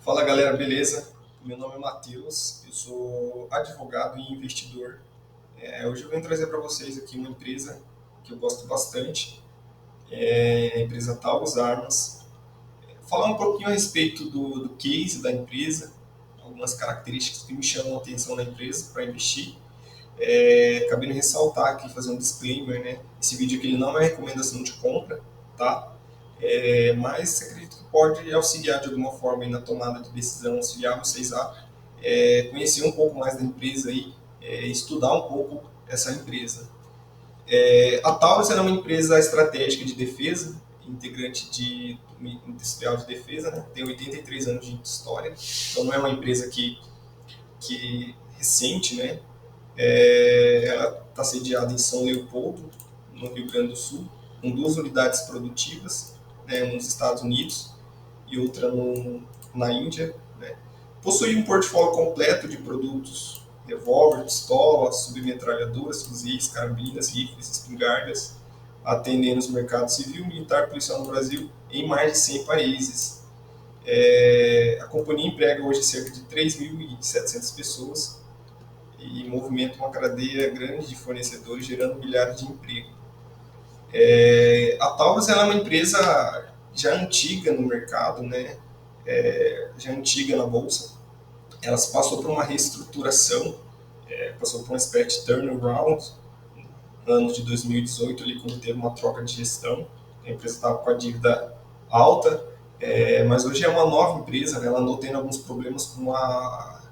Fala galera, beleza? Meu nome é Matheus, eu sou advogado e investidor. Hoje eu venho trazer para vocês aqui uma empresa que eu gosto bastante, é a empresa Taurus Armas. Falar um pouquinho a respeito do case da empresa, algumas características que me chamam a atenção na empresa para investir. Acabei de ressaltar aqui, fazer um disclaimer, né? Esse vídeo aqui ele não é recomendação de compra, tá? Mas acredito que pode auxiliar de alguma forma aí na tomada de decisão, auxiliar vocês a conhecer um pouco mais da empresa e estudar um pouco essa empresa. A Taurus é uma empresa estratégica de defesa, integrante de industrial de defesa, né? Tem 83 anos de história, então não é uma empresa que recente, né? Ela está sediada em São Leopoldo, no Rio Grande do Sul, com duas unidades produtivas, né, um nos Estados Unidos e outra na Índia. Né. Possui um portfólio completo de produtos, revólver, pistolas, submetralhadoras, fuzis, carabinas, rifles, espingardas, atendendo os mercados civil, militar e policial no Brasil em mais de 100 países. A companhia emprega hoje cerca de 3.700 pessoas e movimenta uma cadeia grande de fornecedores, gerando milhares de empregos. A Taurus é uma empresa já antiga no mercado, né? Já antiga na bolsa. Ela passou por uma reestruturação, passou por uma espécie de turnaround no ano de 2018, ali, quando teve uma troca de gestão. A empresa estava com a dívida alta, mas hoje é uma nova empresa, né? Ela andou tendo alguns problemas com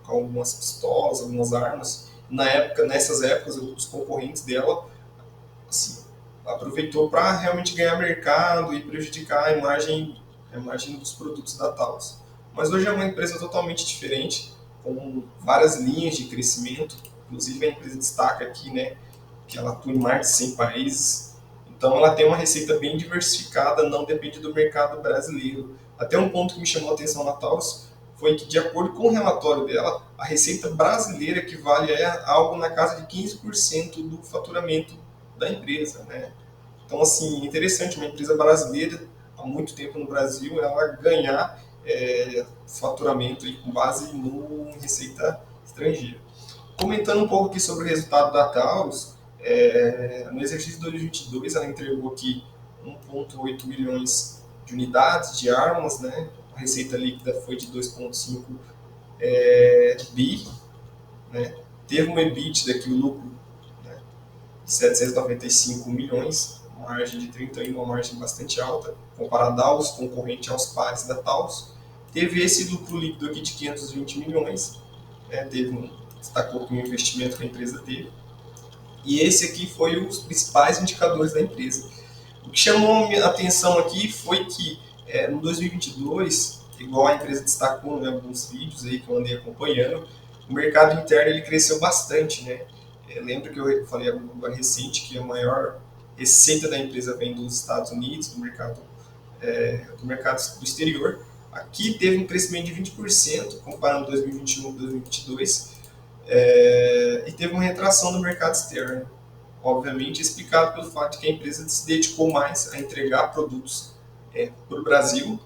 algumas pistolas, algumas armas. Nessas épocas, os concorrentes dela assim, aproveitou para realmente ganhar mercado e prejudicar a imagem dos produtos da Taurus. Mas hoje é uma empresa totalmente diferente, com várias linhas de crescimento. Inclusive a empresa destaca aqui, né, que ela atua em mais de 100 países. Então ela tem uma receita bem diversificada, não depende do mercado brasileiro. Até um ponto que me chamou a atenção na Taurus foi que, de acordo com o relatório dela, a receita brasileira equivale a algo na casa de 15% do faturamento da empresa, né? Então, assim, interessante, uma empresa brasileira, há muito tempo no Brasil, ela ganhar faturamento aí com base no receita estrangeira. Comentando um pouco aqui sobre o resultado da Taurus, no exercício de 2022 ela entregou aqui 1,8 milhões de unidades de armas, né? A receita líquida foi de 2,5 bi, né? Teve um EBITDA aqui, o lucro, né, de 795 milhões, uma margem de 31, uma margem bastante alta, comparada aos concorrentes, aos pares da Taurus. Teve esse lucro líquido aqui de 520 milhões, né, destacou que o investimento que a empresa teve. E esse aqui foi os principais indicadores da empresa. O que chamou a atenção aqui foi que no 2022, igual a empresa destacou em alguns vídeos aí que eu andei acompanhando, o mercado interno ele cresceu bastante, né? Lembra que eu falei agora recente que a maior receita da empresa vem dos Estados Unidos, do mercado do exterior. Aqui teve um crescimento de 20%, comparando 2021 com 2022, e teve uma retração no mercado externo. Obviamente explicado pelo fato de que a empresa se dedicou mais a entregar produtos para o Brasil,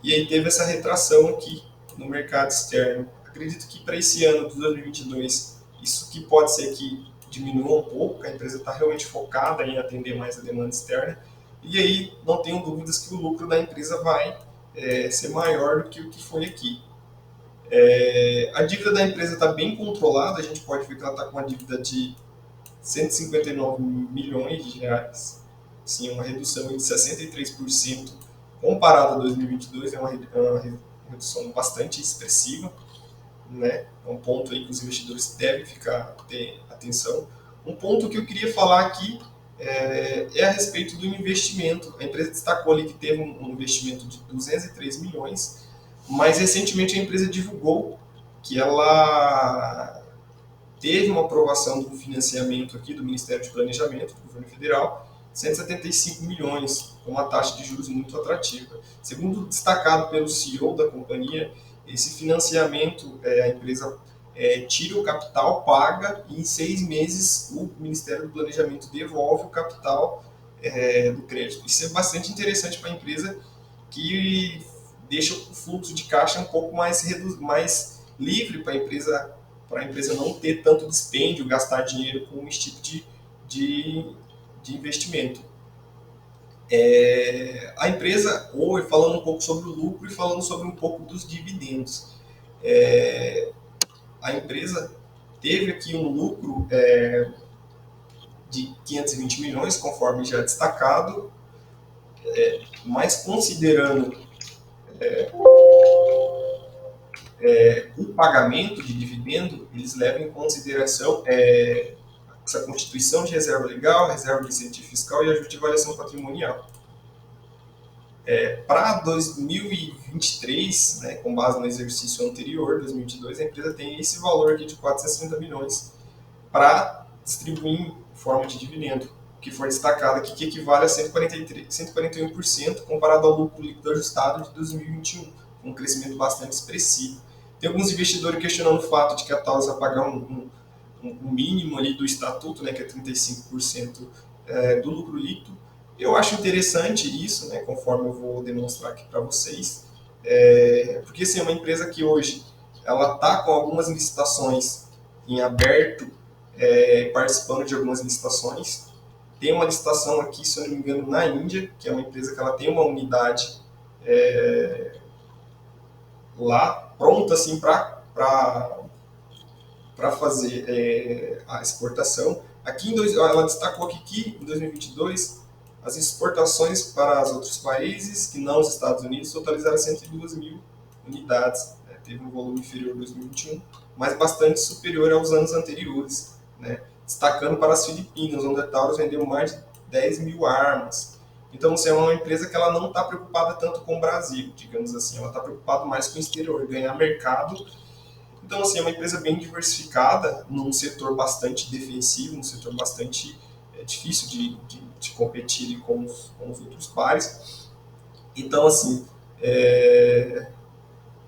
e aí teve essa retração aqui no mercado externo. Acredito que para esse ano de 2022, isso que pode ser que diminua um pouco, a empresa está realmente focada em atender mais a demanda externa, e aí não tenho dúvidas que o lucro da empresa vai ser maior do que o que foi aqui. A dívida da empresa está bem controlada, a gente pode ver que ela está com uma dívida de 159 milhões de reais, sim, uma redução de 63% comparado a 2022, é uma redução bastante expressiva, né? É um ponto aí que os investidores devem ter atenção. Um ponto que eu queria falar aqui a respeito do investimento. A empresa destacou ali que teve um investimento de 203 milhões, mas recentemente a empresa divulgou que ela teve uma aprovação do financiamento aqui do Ministério de Planejamento, do governo federal, 175 milhões, com uma taxa de juros muito atrativa. Segundo destacado pelo CEO da companhia, esse financiamento, a empresa tira o capital, paga, e em 6 meses o Ministério do Planejamento devolve o capital do crédito. Isso é bastante interessante para a empresa que deixa o fluxo de caixa um pouco mais livre para a empresa não ter tanto dispêndio, gastar dinheiro com esse tipo de, de investimento. A empresa, ou falando um pouco sobre o lucro e falando sobre um pouco dos dividendos, a empresa teve aqui um lucro de 520 milhões, conforme já destacado, mas considerando o pagamento de dividendo, eles levam em consideração essa constituição de reserva legal, reserva de incentivo fiscal e ajuste de avaliação patrimonial. Para 2023, né, com base no exercício anterior, 2022, a empresa tem esse valor aqui de 460 milhões para distribuir em forma de dividendo, que foi destacado aqui, que equivale a 141% comparado ao lucro líquido ajustado de 2021, um crescimento bastante expressivo. Tem alguns investidores questionando o fato de que a Taurus vai pagar um mínimo ali do estatuto, né, que é 35% do lucro líquido. Eu acho interessante isso, né, conforme eu vou demonstrar aqui para vocês, porque assim, é uma empresa que hoje ela está com algumas licitações em aberto, participando de algumas licitações. Tem uma licitação aqui, se eu não me engano, na Índia, que é uma empresa que ela tem uma unidade lá pronta assim para fazer a exportação. Aqui ela destacou aqui que em 2022 as exportações para os outros países, que não os Estados Unidos, totalizaram 102 mil unidades. Né? Teve um volume inferior a 2021, mas bastante superior aos anos anteriores. Né? Destacando para as Filipinas, onde a Taurus vendeu mais de 10 mil armas. Então, você é uma empresa que ela não está preocupada tanto com o Brasil, digamos assim. Ela está preocupada mais com o exterior, ganhar mercado. Então, assim, é uma empresa bem diversificada, num setor bastante defensivo, num setor bastante difícil de competir com os outros pares. Então, assim,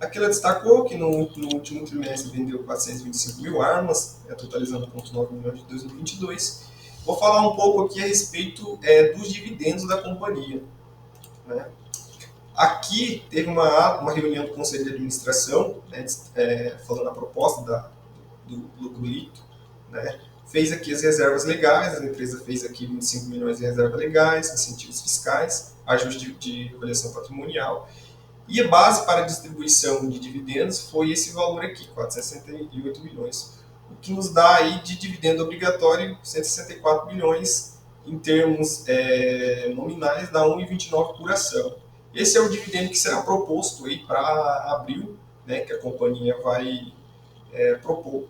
aqui ela destacou que no último trimestre vendeu 425 mil armas, totalizando 1,9 milhões de 2022. Vou falar um pouco aqui a respeito dos dividendos da companhia. Né? Aqui teve uma reunião do Conselho de Administração, né, falando a proposta do lucro líquido, né, fez aqui as reservas legais, a empresa fez aqui 25 milhões de reservas legais, incentivos fiscais, ajuste de avaliação patrimonial, e a base para a distribuição de dividendos foi esse valor aqui, 468 milhões, o que nos dá aí de dividendo obrigatório 164 milhões, em termos nominais, dá 1,29 por ação. Esse é o dividendo que será proposto aí para abril, né, que a companhia vai propor.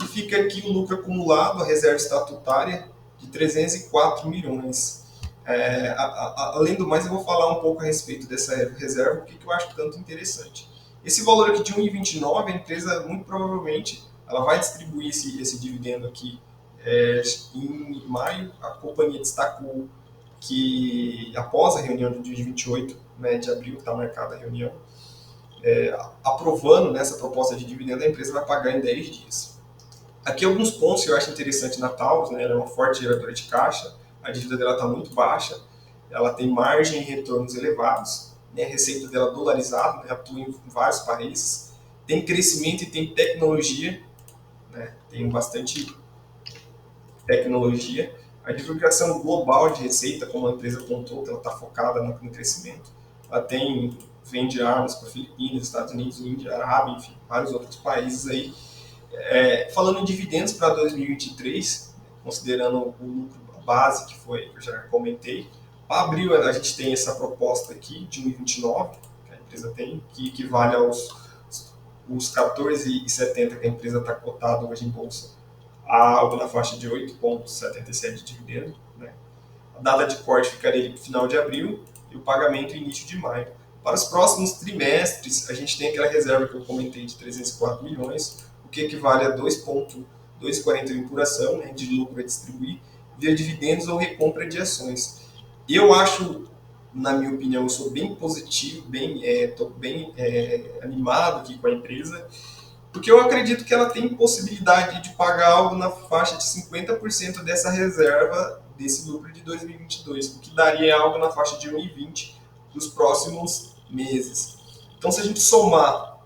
E fica aqui o lucro acumulado, a reserva estatutária, de 304 milhões. Além do mais, eu vou falar um pouco a respeito dessa reserva, porque eu acho tanto interessante. Esse valor aqui de 1,29, a empresa, muito provavelmente, ela vai distribuir esse dividendo aqui em maio. A companhia destacou que após a reunião do dia 28, né, de abril, está marcada a reunião, aprovando nessa proposta de dividendo, a empresa vai pagar em 10 dias. Aqui alguns pontos que eu acho interessante na Taurus, né, ela é uma forte geradora de caixa, a dívida dela está muito baixa, ela tem margem e retornos elevados, né, a receita dela dolarizada, né, atua em vários países, tem crescimento e tem tecnologia, né, tem bastante tecnologia. A divulgação global de receita, como a empresa apontou, que ela está focada no crescimento. Ela vende armas para Filipinas, Estados Unidos, Índia, Arábia, enfim, vários outros países aí. Falando em dividendos para 2023, considerando o lucro base que eu já comentei, para abril a gente tem essa proposta aqui de 1,29 que a empresa tem, que equivale aos os 14,70 que a empresa está cotada hoje em bolsa, a algo na faixa de 8,77 de dividendo. Né? A data de corte ficaria no final de abril e o pagamento início de maio. Para os próximos trimestres, a gente tem aquela reserva que eu comentei de 304 milhões, o que equivale a 2,41 por ação, né, de lucro a distribuir, via dividendos ou recompra de ações. Eu acho, na minha opinião, eu sou bem positivo, estou bem animado aqui com a empresa, porque eu acredito que ela tem possibilidade de pagar algo na faixa de 50% dessa reserva desse lucro de 2022, o que daria algo na faixa de 1,20 nos próximos meses. Então, se a gente somar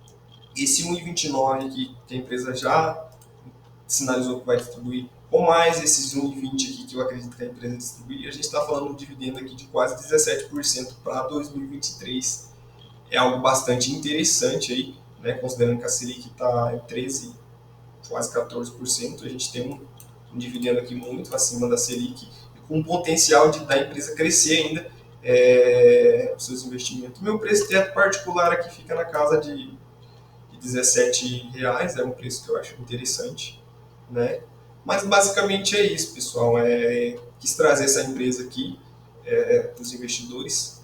esse 1,29 aqui, que a empresa já sinalizou que vai distribuir, ou mais esses 1,20 aqui que eu acredito que a empresa distribuir, a gente está falando de um dividendo aqui de quase 17% para 2023. É algo bastante interessante aí, né? Considerando que a Selic está em 13, quase 14%, a gente tem um dividendo aqui muito acima da Selic, com um potencial da empresa crescer ainda os seus investimentos. Meu preço teto particular aqui fica na casa de R$17, é um preço que eu acho interessante, né? Mas basicamente é isso, pessoal. Quis trazer essa empresa aqui para os investidores.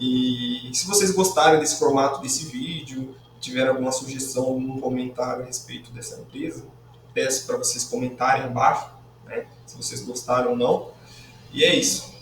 E se vocês gostarem desse formato desse vídeo, tiverem alguma sugestão, algum comentário a respeito dessa empresa, peço para vocês comentarem abaixo, né, se vocês gostaram ou não. E é isso.